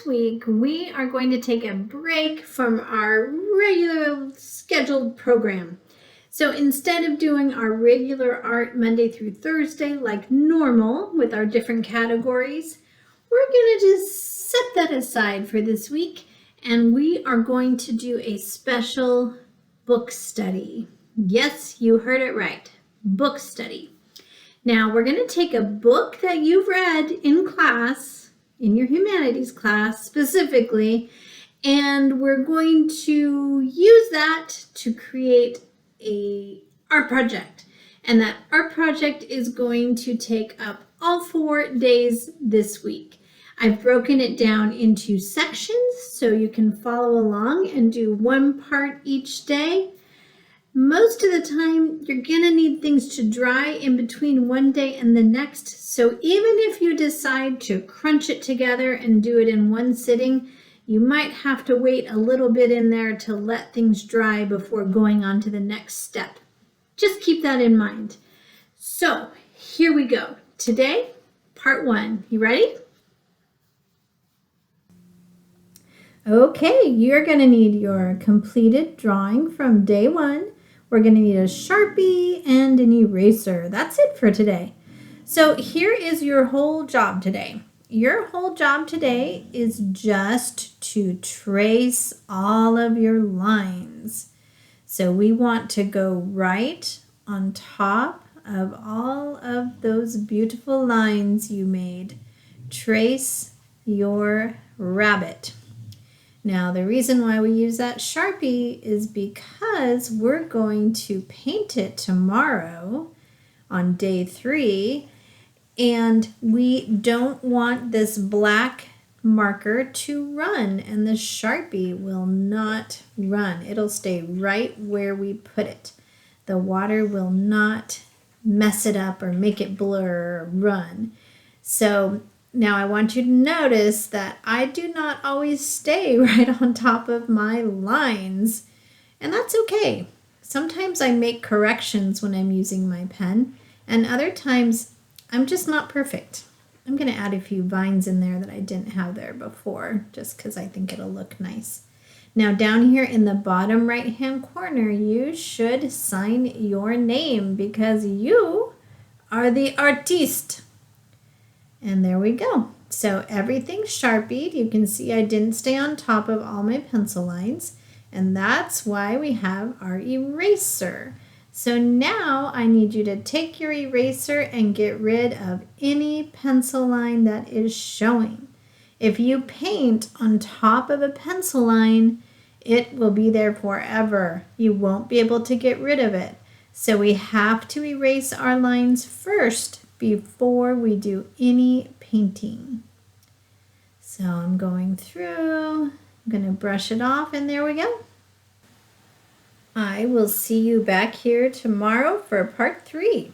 week, we are going to take a break from our regular scheduled program. So instead of doing our regular art Monday through Thursday like normal with our different categories, we're going to just set that aside for this week, and we are going to do a special book study. Yes, you heard it right, book study. Now we're going to take a book that you've read in class, in your humanities class specifically, and we're going to use that to create a art project. And that art project is going to take up all 4 days this week. I've broken it down into sections so you can follow along and do one part each day. Most of the time, you're gonna need things to dry in between one day and the next. So even if you decide to crunch it together and do it in one sitting, you might have to wait a little bit in there to let things dry before going on to the next step. Just keep that in mind. So here we go. Today, part 1. You ready? Okay, you're gonna need your completed drawing from day 1. We're going to need a Sharpie and an eraser. That's it for today. So here is your whole job today. Your whole job today is just to trace all of your lines. So we want to go right on top of all of those beautiful lines you made. Trace your rabbit. Now, the reason why we use that Sharpie is because we're going to paint it tomorrow on day 3, and we don't want this black marker to run, and the Sharpie will not run. It'll stay right where we put it. The water will not mess it up or make it blur or run. So now I want you to notice that I do not always stay right on top of my lines, and that's okay. Sometimes I make corrections when I'm using my pen, and other times I'm just not perfect. I'm going to add a few vines in there that I didn't have there before, just because I think it'll look nice. Now down here in the bottom right-hand corner, you should sign your name because you are the artiste. And there we go. So everything's Sharpied. You can see I didn't stay on top of all my pencil lines, and that's why we have our eraser. So now I need you to take your eraser and get rid of any pencil line that is showing. If you paint on top of a pencil line, it will be there forever. You won't be able to get rid of it. So we have to erase our lines first before we do any painting. So I'm going through, I'm going to brush it off, and there we go. I will see you back here tomorrow for part 3.